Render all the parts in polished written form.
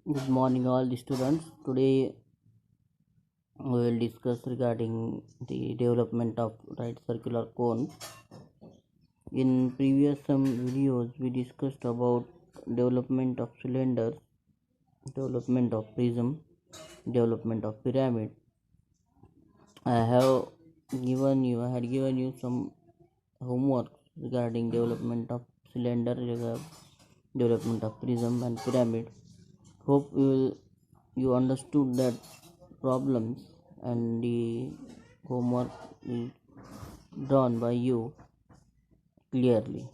Good morning, all the students. Today we will discuss regarding the development of right circular cone. In previous some videos, we discussed about development of cylinders, development of prism, development of pyramid. I had given you some homework regarding development of cylinder, development of prism and pyramid. Hope you understood that problems and the homework is drawn by you clearly.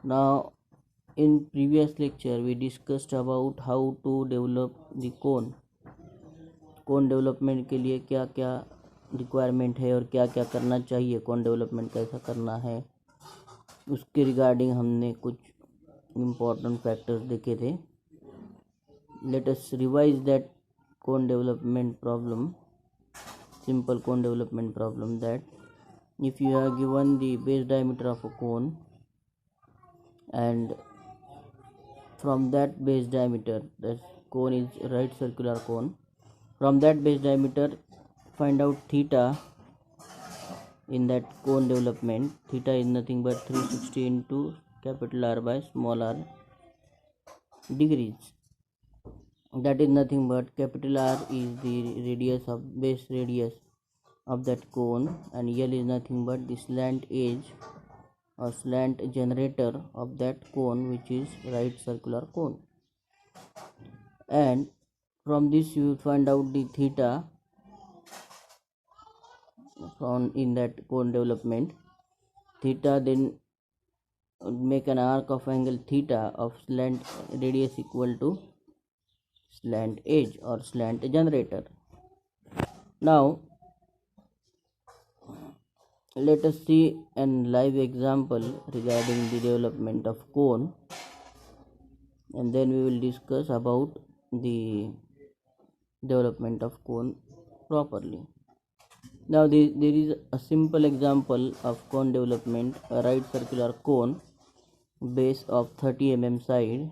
Now, in previous lecture, we discussed about how to develop the cone. कौन development के लिए क्या क्या requirement है और क्या क्या करना चाहिए, कौन डेवलपमेंट कैसा करना है, उसके रिगार्डिंग हमने कुछ इम्पोर्टेंट फैक्टर्स देखे थे. Let us revise that cone development problem, simple cone development problem, that if you are given the base diameter of a cone and from that base diameter, that cone is right circular cone, from that base diameter find out theta in that cone development. Theta is nothing but 360 into capital R by small r degrees. That is nothing but capital R is the radius of base radius of that cone, and L is nothing but the slant edge or slant generator of that cone, which is right circular cone. And from this you find out the theta from in that cone development. Theta, then make an arc of angle theta of slant radius equal to slant edge or slant generator. Now let us see a live example regarding the development of cone, and then we will discuss about the development of cone properly. Now there is a simple example of cone development. A right circular cone, base of 30 mm side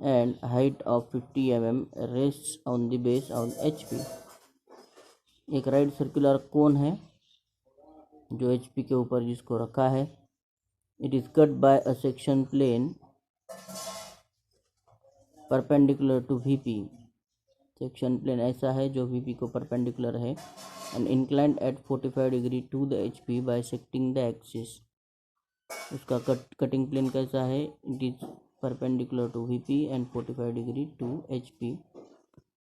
and height of 50 mm, rests on the base on HP. एक right circular cone है जो HP के ऊपर जिसको रखा है. It is cut by a section plane perpendicular to VP. Section plane ऐसा है जो VP को परपेंडिकुलर है, and inclined at 45 degree to the HP bisecting the axis. उसका कटिंग प्लेन कैसा है? It is perpendicular to VP and 45 degree to HP,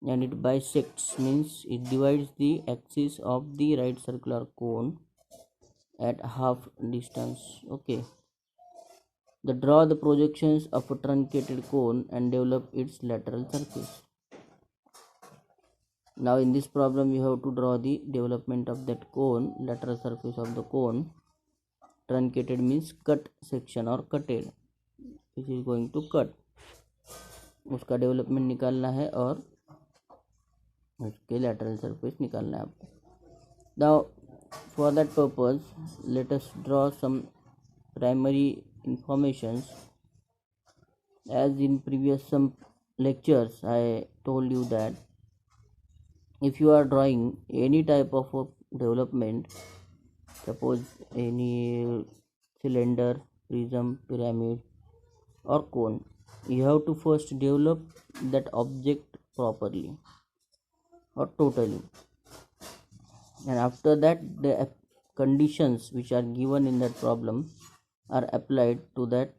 and it bisects means it divides the axis of the right circular cone at half distance. Okay, draw the projections of a truncated cone and develop its lateral surface. Now in this problem you have to draw the development of that cone, lateral surface of the cone. Truncated means cut section or cutted, which is going to cut. उसका development निकालना है और उसके lateral surface निकालना है आपको. Now for that purpose let us draw some primary informations. As in previous some lectures I told you that if you are drawing any type of a development, suppose any cylinder, prism, pyramid or cone, you have to first develop that object properly or totally, and after that the conditions which are given in that problem are applied to that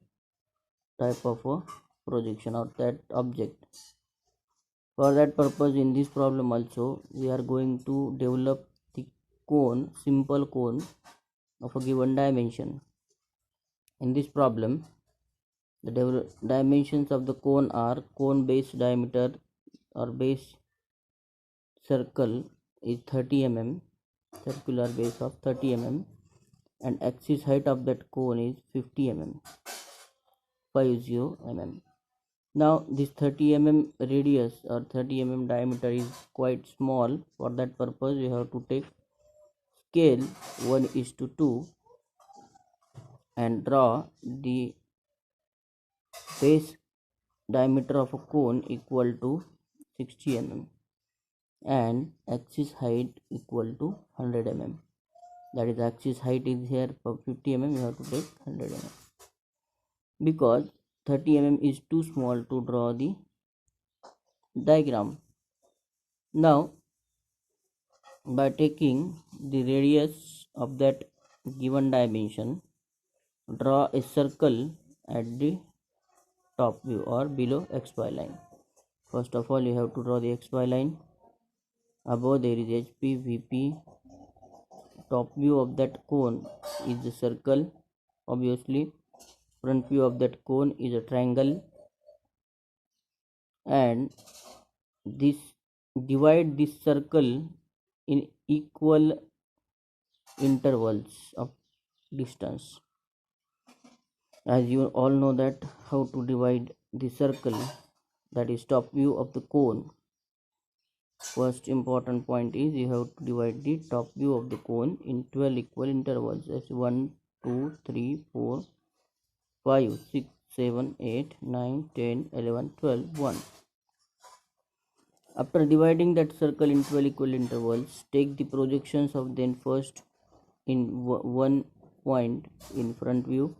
type of a projection or that object. For that purpose in this problem also we are going to develop the cone, simple cone of a given dimension. In this problem the dimensions of the cone are: cone base diameter or base circle is 30 mm, circular base of 30 mm, and axis height of that cone is 50 mm, 50 mm. Now this 30 mm radius or 30 mm diameter is quite small. For that purpose you have to take scale 1:2 and draw the base diameter of a cone equal to 60 mm and axis height equal to 100 mm. That is, axis height is here for 50 mm, you have to take 100 mm, because 30 mm is too small to draw the diagram. Now, by taking the radius of that given dimension, draw a circle at the top view or below xy line. First of all, you have to draw the xy line. Above there is HP, VP. Top view of that cone is the circle, obviously. Front view of that cone is a triangle, and this divide this circle in equal intervals of distance. As you all know that how to divide the circle, that is top view of the cone. First important point is you have to divide the top view of the cone in 12 equal intervals as 1, 2, 3, 4, 5, 6, 7, 8, 9, 10, 11, 12, 1. After dividing that circle in 12 equal intervals, take the projections of then first in 1 point in front view,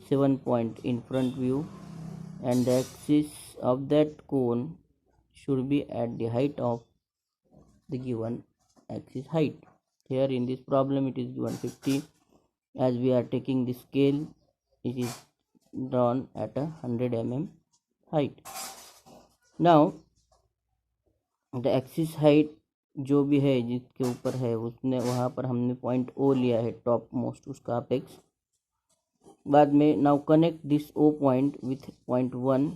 7 point in front view, and the axis of that cone should be at the height of the given axis height. Here in this problem it is given 50. As we are taking the scale, it is drawn at a 100 mm height. Now the axis height जो भी है जिसके ऊपर है उसने वहाँ पर हमने पॉइंट ओ लिया है टॉप मोस्ट उसका अपेक्स. बाद में now connect this O point with point 1,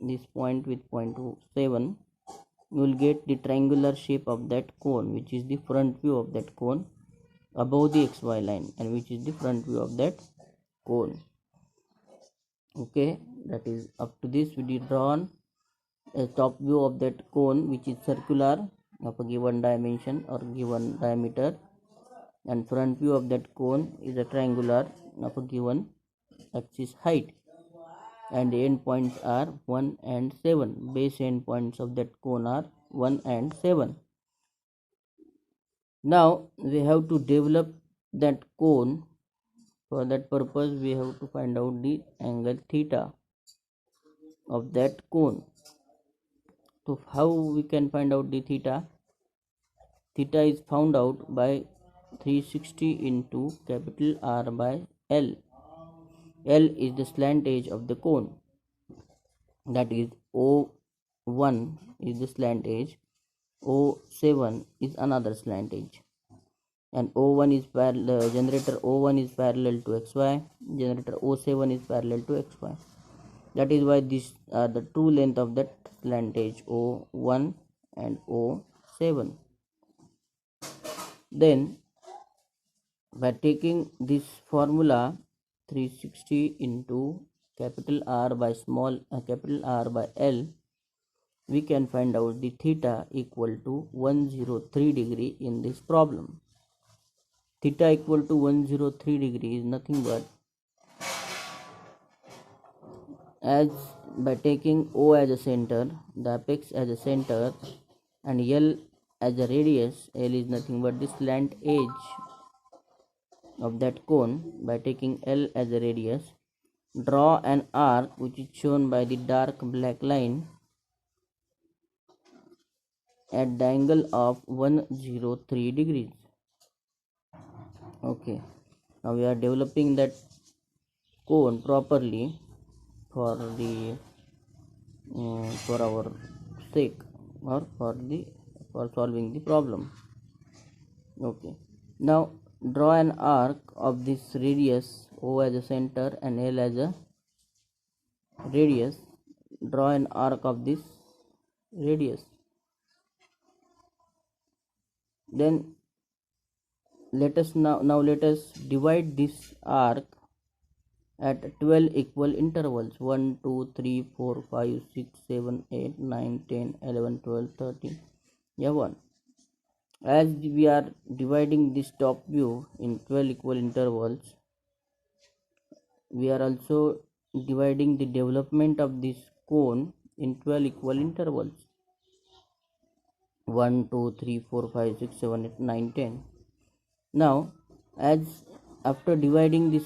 this point with point 7. You will get the triangular shape of that cone, which is the front view of that cone above the xy line, and which is the front view of that cone. Okay, that is up to this we did drawn a top view of that cone which is circular of a given dimension or given diameter, and front view of that cone is a triangular of a given axis height, and the end points are 1 and 7. Base end points of that cone are 1 and 7. Now we have to develop that cone. For that purpose we have to find out the angle theta of that cone. So how we can find out the theta? Theta is found out by 360 into capital R by L. L is the slant edge of the cone, that is O1 is the slant edge, O7 is another slant edge, and O1 is parallel, generator O1 is parallel to XY, generator O7 is parallel to XY. That is why these are the true length of that slant edge, O1 and O7. Then by taking this formula 360 into capital R by capital R by L, we can find out the theta equal to 103 degree in this problem. Theta equal to 103 degree is nothing but, as by taking O as a center, the apex as a center, and L as a radius. L is nothing but the slant edge of that cone. By taking L as a radius, draw an arc which is shown by the dark black line at the angle of 103 degrees. Okay, now we are developing that cone properly for the for our sake, or for solving the problem. Okay, now draw an arc of this radius, O as a center and L as a radius. Draw an arc of this radius. Then let us divide this arc at 12 equal intervals, 1, 2, 3, 4, 5, 6, 7, 8, 9, 10, 11, 12, 13. Yeah, 1. As we are dividing this top view in 12 equal intervals, we are also dividing the development of this cone in 12 equal intervals. 1, 2, 3, 4, 5, 6, 7, 8, 9, 10. Now, as after dividing this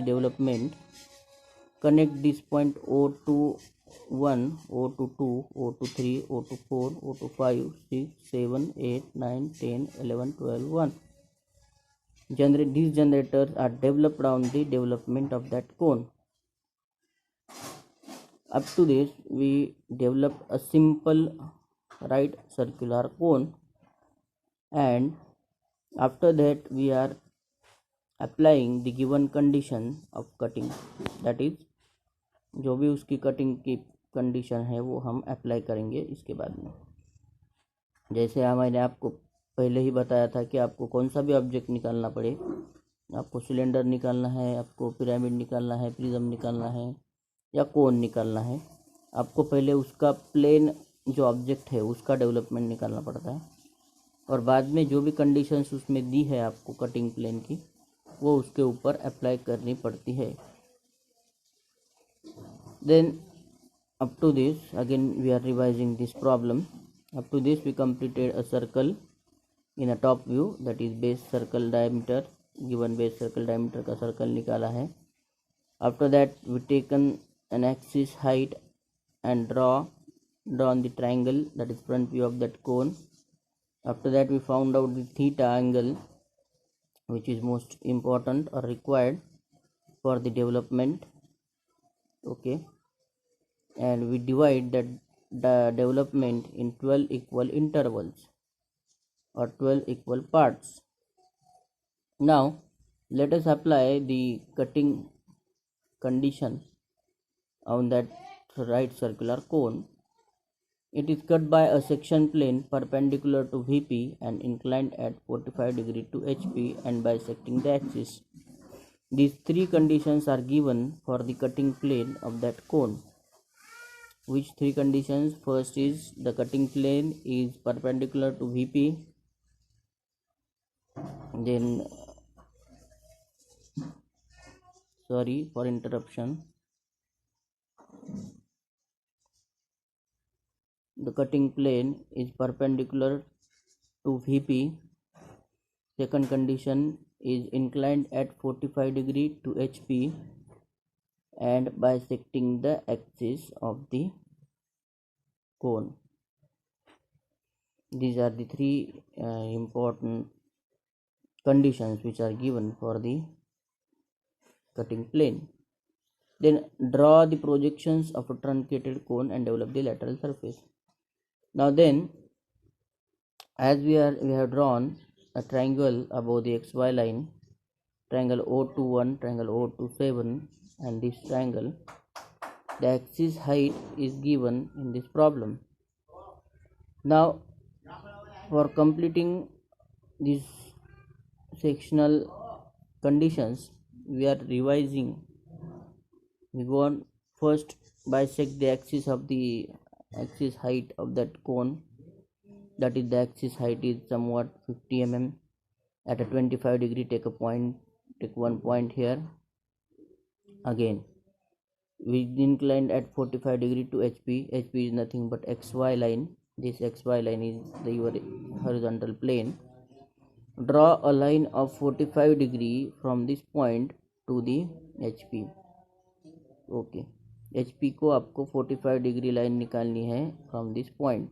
development, connect this point O to 1, O to 2, O to 3, O to 4, O to 5, 6, 7, 8, 9, 10, 11, 12, 1. These generators are developed on the development of that cone. Up to this, we developed a simple right circular cone, and after that we are applying the given condition of cutting, that is जो भी उसकी cutting की condition है वो हम apply करेंगे इसके बाद में। जैसे मैंने आपको पहले ही बताया था कि आपको कौन सा भी ऑब्जेक्ट निकालना पड़े, आपको सिलेंडर निकालना है, आपको पिरामिड निकालना है, प्रिज्म निकालना है या कोन निकालना है, आपको पहले उसका प्लेन जो ऑब्जेक्ट है उसका डेवलपमेंट निकालना पड़ता है, और बाद में जो भी कंडीशंस उसमें दी है आपको कटिंग प्लेन की वो उसके ऊपर अप्लाई करनी पड़ती है। Then up to this, again we are revising this problem. Up to this we completed a circle in a top view, that is base circle diameter, given base circle diameter का circle निकाला है। After that we taken an axis height and drawn the triangle, that is front view of that cone. After that we found out the theta angle, which is most important or required for the development. Okay, and we divide that the development in 12 equal intervals or 12 equal parts. Now let us apply the cutting condition on that right circular cone. It is cut by a section plane perpendicular to VP and inclined at 45 degree to HP and bisecting the axis. These three conditions are given for the cutting plane of that cone. Which three conditions? First is the cutting plane is perpendicular to VP, then sorry for interruption, the cutting plane is perpendicular to VP. Second condition is inclined at 45 degree to HP and bisecting the axis of the cone. These are the three important conditions which are given for the cutting plane. Then draw the projections of a truncated cone and develop the lateral surface. Now then, as we have drawn a triangle above the xy line, triangle O21, triangle O27, and this triangle, the axis height is given in this problem. Now for completing these sectional conditions, we are revising. We go on, first bisect the axis height of that cone, that is the axis height is somewhat 50 mm. At a 25 degree take one point here. Again we inclined at 45 degree to HP. HP is nothing but xy line. This xy line is your horizontal plane. Draw a line of 45 degree from this point to the HP. Okay, HP को आपको 45 degree line निकालनी है from this point.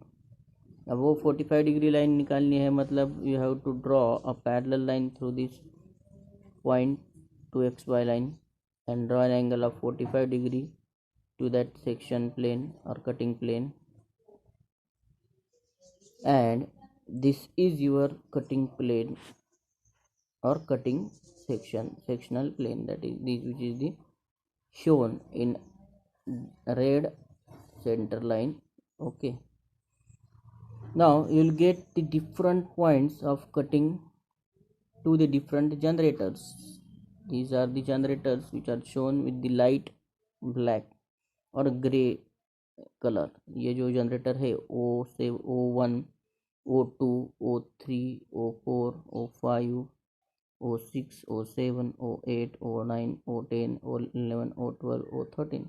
अब वो 45 degree line निकालनी है मतलब you have to draw a parallel line through this point to XY line and draw an angle of 45 degree to that section plane or cutting plane, and this is your cutting plane or cutting sectional plane, that is this, which is the shown in red center line. Okay, now you will get the different points of cutting to the different generators. These are the generators which are shown with the light black और grey colour. ये जो generator है O1, O2, O3, O4, O5, O6, O7, O8, O9, O10, O11, O12, O13,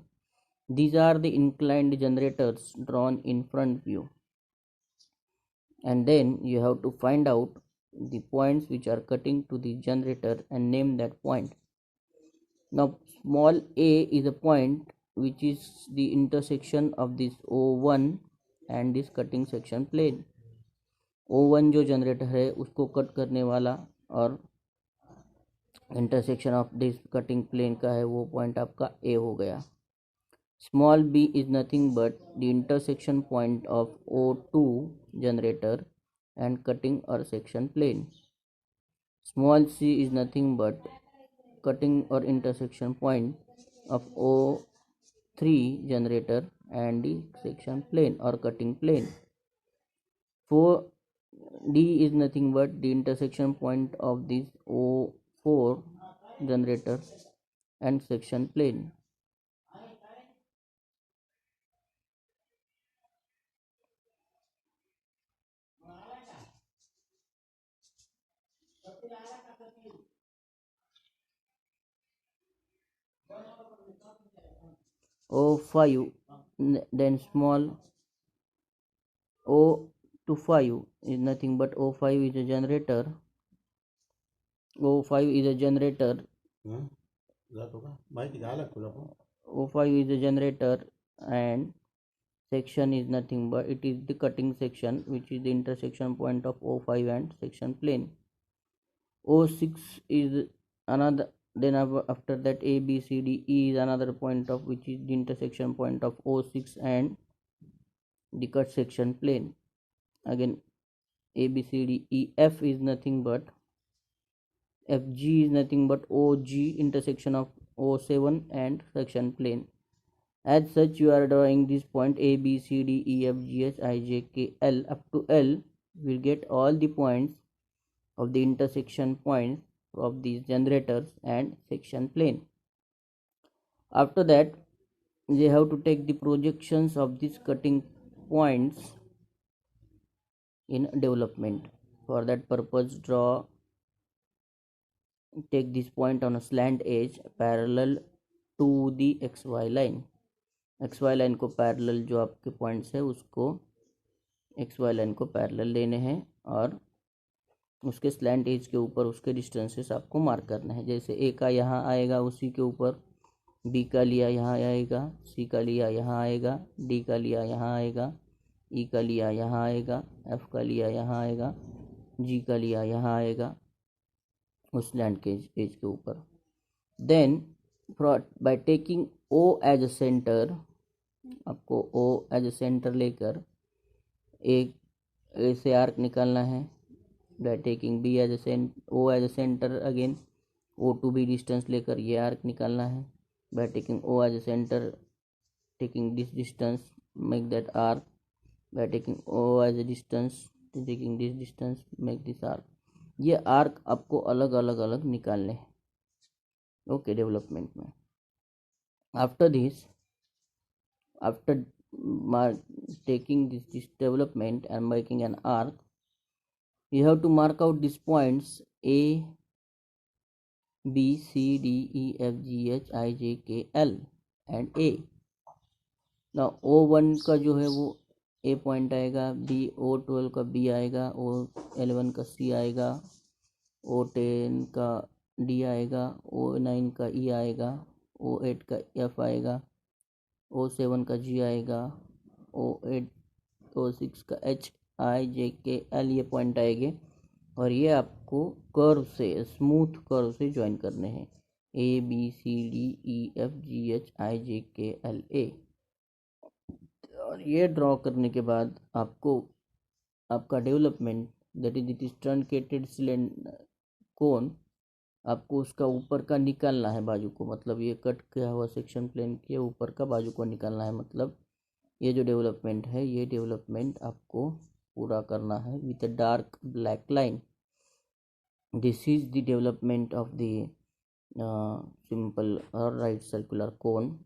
These are the inclined generators drawn in front view, and then you have to find out the points which are cutting to the generator and name that point. Now small a is a point which is the intersection of this O1 and this cutting section plane. O1 जो generator है उसको cut करने वाला और intersection of this cutting plane का है वो point आपका ए हो गया. Small b is nothing but the intersection point of O2 generator and cutting or section plane. Small c is nothing but cutting or intersection point of O3 generator and the section plane or cutting plane. 4d is nothing but the intersection point of this O4 generator and section plane. O5, then small O to 5 is nothing but O5 is a generator. O5 is a generator. O5 is a generator and section is nothing but it is the cutting section which is the intersection point of O5 and section plane. O6 is another, then after that A, B, C, D, E is another point of which is the intersection point of O6 and the cut section plane. Again A, B, C, D, E, F is nothing but FG is nothing but OG intersection of O7 and section plane. As such, you are drawing this point A, B, C, D, E, F, G, H, I, J, K, L up to L. Will get all the points of the intersection points of these generators and section plane. After that, they have to take the projections of these cutting points in development. For that purpose, take this point on a slant edge parallel to the XY line. XY line को parallel जो आपके points है उसको XY line को parallel लेने हैं और उसके स्लैंट एज के ऊपर उसके डिस्टेंसेस आपको मार्क करना है. जैसे ए का यहाँ आएगा उसी के ऊपर बी का लिया यहाँ आएगा, सी का लिया यहाँ आएगा, डी का लिया यहाँ आएगा, ई का लिया यहाँ आएगा, एफ का लिया यहाँ आएगा, जी का लिया यहाँ आएगा उस लैंड के एज के ऊपर. Then by taking O as a centre, आपको ओ एज अ सेंटर लेकर एक ए से आर्क निकालना है. By taking B as a O as a centre, again O to B distance लेकर ये आर्क निकालना है. By taking O as a centre, taking this distance, make that arc. By taking O as a distance, taking this distance, make this arc. ये arc आपको अलग अलग अलग निकालने हैं. ओके, डेवलपमेंट में after this, after taking this development and making an arc, you have to mark out these points A, B, C, D, E, F, G, H, I, J, K, L and A. now O1 का जो है वो A point आएगा, O12 का B आएगा, O11 का C आएगा, O10 का D आएगा, O9 का E आएगा, O8 का F आएगा, O7 का G आएगा, O6 का H, I, J, K, L ये पॉइंट आएंगे और ये आपको कर्व से, स्मूथ कर्व से ज्वाइन करने हैं. A, B, C, D, E, F, G, H, I, J, K, L, A. और ये ड्रॉ करने के बाद आपको आपका development, that is it is truncated cylinder cone, आपको उसका ऊपर का निकालना है बाजू को. मतलब ये कट किया हुआ सेक्शन प्लेन के ऊपर का बाजू को निकालना है. मतलब ये जो डेवलपमेंट है ये डेवलपमेंट आपको पूरा करना है with a dark black line. This is the development of the simple और राइट सर्कुलर कोन.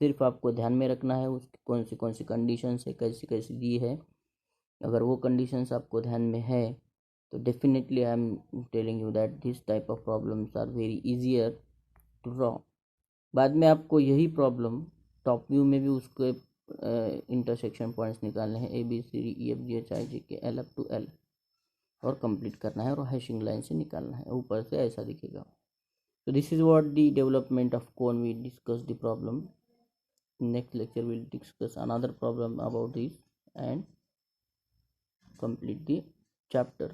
सिर्फ आपको ध्यान में रखना है उसकी कौन सी कंडीशंस है, कैसी कैसी दी है. अगर वो कंडीशंस आपको ध्यान में है तो definitely I am telling you that this type of problems are very easier to draw. बाद में आपको यही प्रॉब्लम टॉप व्यू में भी उसके इंटरसेक्शन पॉइंट्स निकालने हैं, ABCDEFGHIJK L up to L, और कंप्लीट करना है और हैशिंग लाइन से निकालना है, ऊपर से ऐसा दिखेगा. So this is what the development of cone. We discuss the problem. Next lecture we'll discuss another problem about this and complete the chapter.